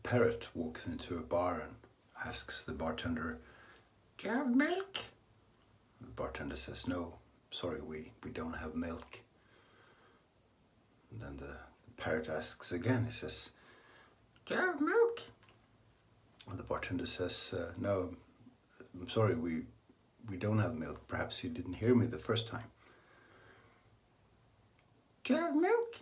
parrot walks into a bar and asks the bartender, "Do you have milk?" The bartender says, "No, sorry, we don't have milk." And then the parrot asks again. He says, "Do you have milk?" And the bartender says, "No, I'm sorry, we don't have milk. Perhaps you didn't hear me the first time." "Do you have milk?"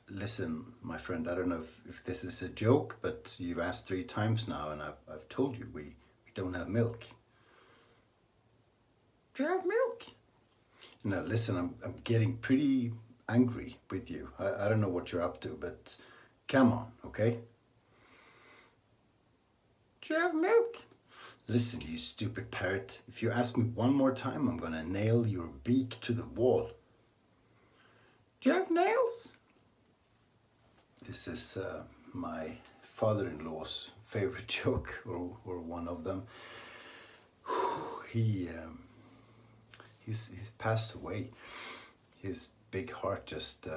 "Listen, my friend, I don't know if this is a joke, but you've asked 3 times now, and I've told you we don't have milk." "Do you have milk?" "Now listen, I'm getting pretty angry with you. I don't know what you're up to, but come on, okay?" "Do you have milk?" "Listen, you stupid parrot, if you ask me one more time, I'm gonna nail your beak to the wall." "Do you have nails?" This is my father-in-law's favorite joke, or one of them. He's passed away. His big heart just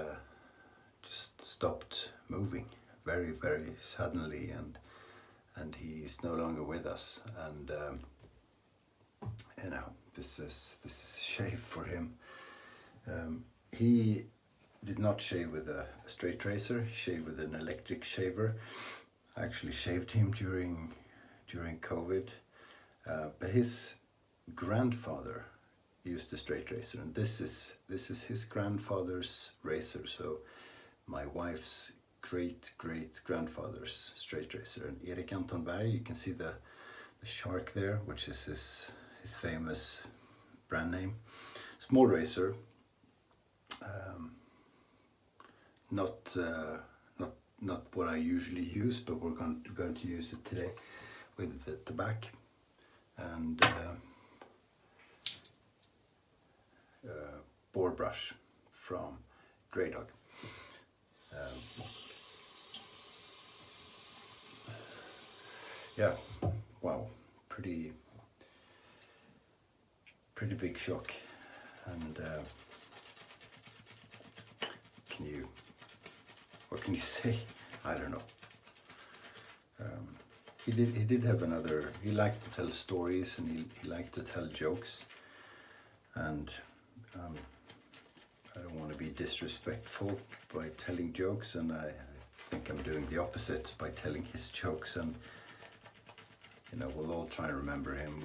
stopped moving very, very suddenly, and he's no longer with us. And this is a shave for him. He did not shave with a straight razor. He shaved with an electric shaver. I actually shaved him during COVID, but his grandfather used a straight razor, and this is his grandfather's razor. So my wife's great grandfather's straight razor. And Erik Anton Berg, you can see the shark there, which is his famous brand name. Small razor. Not what I usually use, but we're going to use it today with the back. And boar brush from Grey Dog. Yeah, wow, pretty big shock. And what can you say? I don't know. He did have another. He liked to tell stories, and he liked to tell jokes. And I don't want to be disrespectful by telling jokes, and I think I'm doing the opposite by telling his jokes. And we'll all try and remember him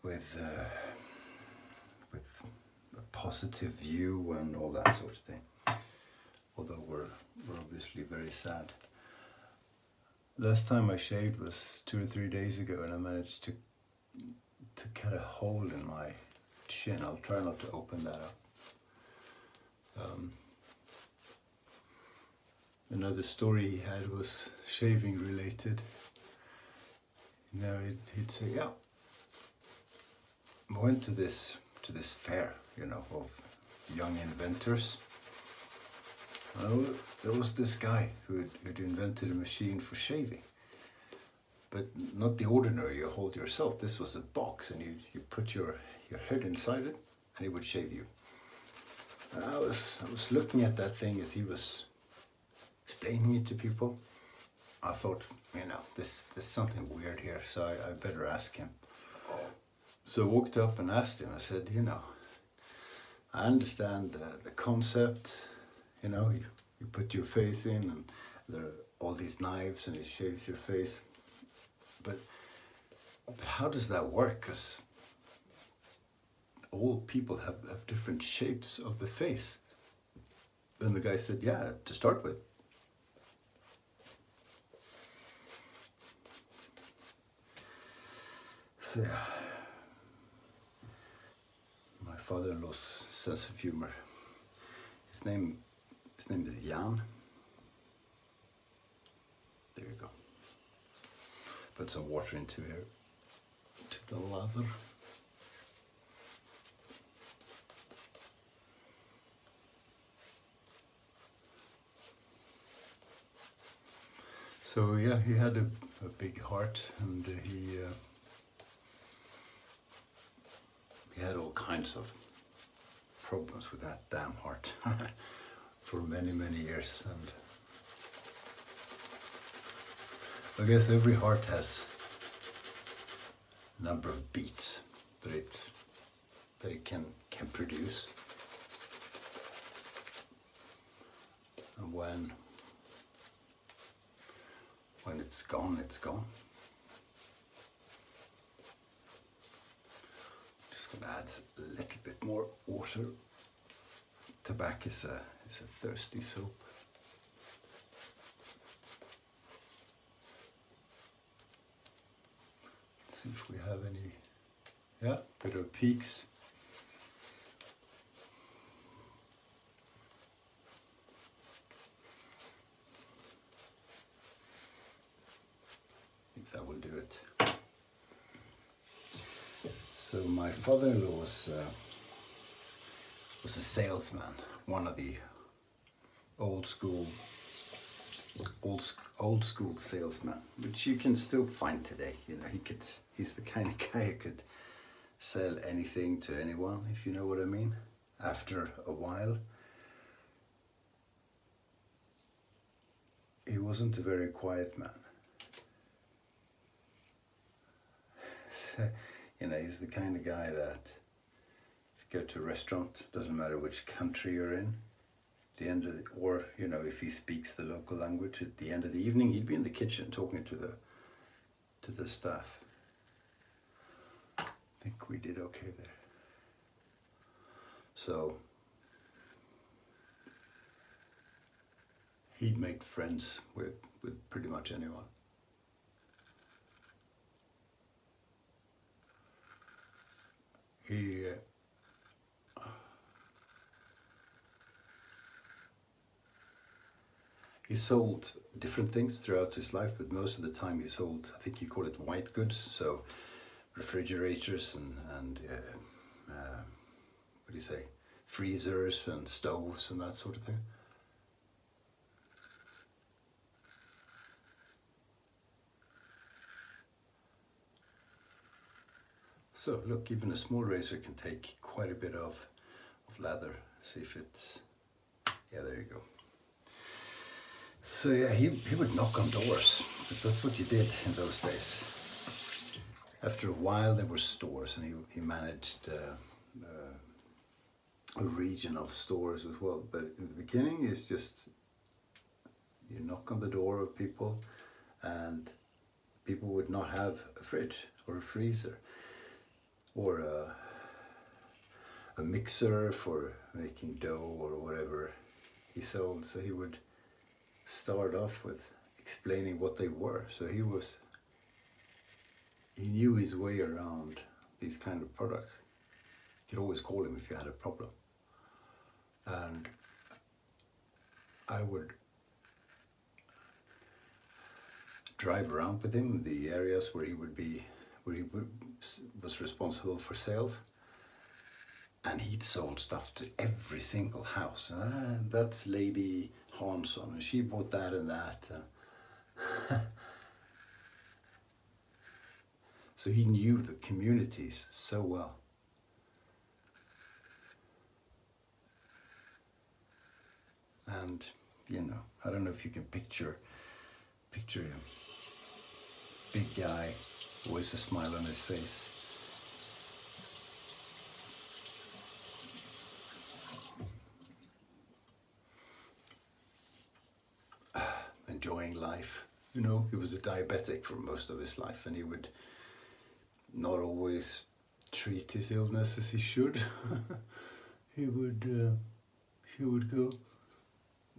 with a positive view and all that sort of thing. Although we're obviously very sad. Last time I shaved was 2 or 3 days ago, and I managed to cut a hole in my chin. I'll try not to open that up. Another story he had was shaving related. He'd say, "Yeah, I went to this fair, of young inventors. There was this guy who'd invented a machine for shaving, but not the ordinary you hold yourself. This was a box, and you put your head inside it, and he would shave you." And I was looking at that thing as he was explaining it to people. I thought, there's something weird here, so I better ask him. So I walked up and asked him. I said, I understand the concept. You put your face in, and there are all these knives, and it shaves your face. But how does that work? Because all people have different shapes of the face. Then the guy said, "Yeah, to start with." So yeah, my father-in-law's sense of humor. His name is Jan. There you go. Put some water into here, to the lather. So yeah, he had a big heart, and he had all kinds of problems with that damn heart for many years. And I guess every heart has a number of beats that it can produce, and when it's gone, it's gone. Just gonna add a little bit more water. Tobacco is a thirsty soap. Let's see if we have any. Yeah, bit of peaks. I think that will do it. So my father-in-law was a salesman, one of the old school salesmen, which you can still find today. You know, he's the kind of guy who could sell anything to anyone, if you know what I mean. After a while, he wasn't a very quiet man. So, you know, he's the kind of guy that if you go to a restaurant, doesn't matter which country you're in, the end of or you know, if he speaks the local language, at the end of the evening he'd be in the kitchen talking to the staff. I think we did okay there. So he'd made friends with pretty much anyone. He sold different things throughout his life, but most of the time he sold, I think you call it white goods, so refrigerators and what do you say, freezers and stoves and that sort of thing. So look, even a small razor can take quite a bit of leather. See if it's, yeah, there you go. So yeah, he would knock on doors, because that's what you did in those days. After a while there were stores, and he managed a region of stores as well. But in the beginning it's just, you knock on the door of people, and people would not have a fridge or a freezer or a mixer for making dough or whatever he sold. So he would start off with explaining what they were. So he knew his way around these kind of products. You could always call him if you had a problem. And I would drive around with him in the areas where he was responsible for sales, and he'd sold stuff to every single house. That's Lady Hansson, and she bought that and that. So he knew the communities so well. And you know, I don't know if you can picture him. Big guy, always a smile on his face. Enjoying life. You know, he was a diabetic for most of his life, and he would not always treat his illness as he should. he would go,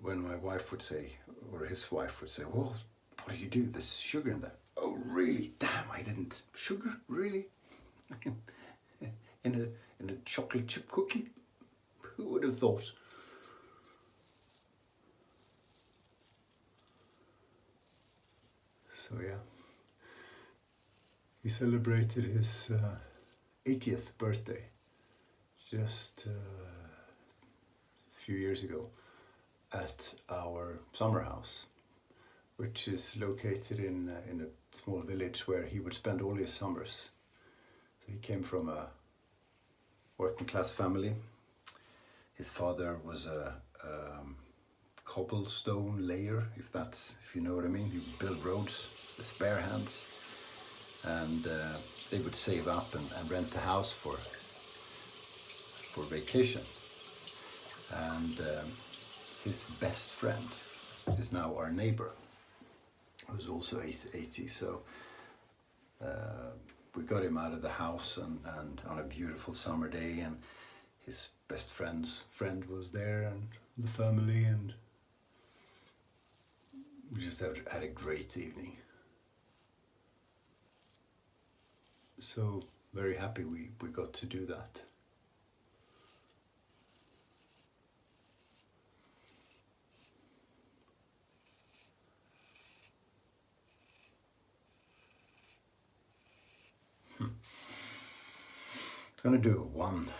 when my wife would say, or his wife would say, well, what do you do? There's sugar in that. Oh, really? Damn, I didn't. Sugar? Really? in a chocolate chip cookie? Who would have thought? So yeah, he celebrated his 80th birthday just a few years ago at our summer house, which is located in a small village where he would spend all his summers. So he came from a working class family. His father was a cobblestone layer, if you know what I mean. You build roads with bare hands, and they would save up and rent a house for vacation. And his best friend is now our neighbor, who's also 80. So we got him out of the house and on a beautiful summer day, and his best friend's friend was there, and the family, and we just had a great evening. So very happy we got to do that. I'm gonna do one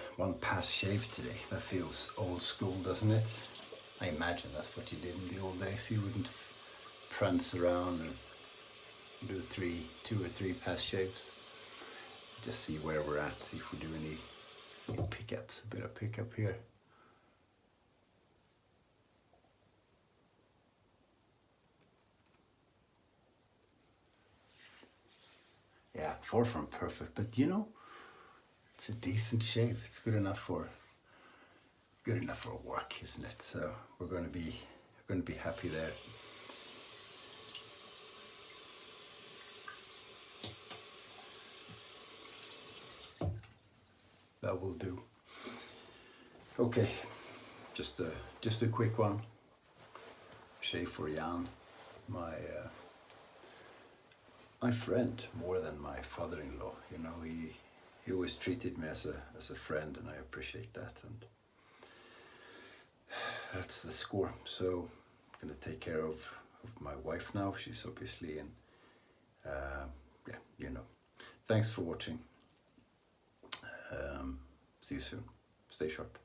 pass shave today. That feels old school, doesn't it? I imagine that's what you did in the old days. You wouldn't prance around and do 2 or 3 pass shaves. Just see where we're at, see if we do any pickups, a bit of pickup here. Yeah, far from perfect, but it's a decent shave. It's good enough for work, isn't it? So we're going to be happy there. That will do. Okay, just a quick one. Shave for Jan, my friend, more than my father-in-law. He always treated me as a friend, and I appreciate that. And that's the score. So I'm gonna take care of my wife now. She's obviously in. Thanks for watching. See you soon. Stay sharp.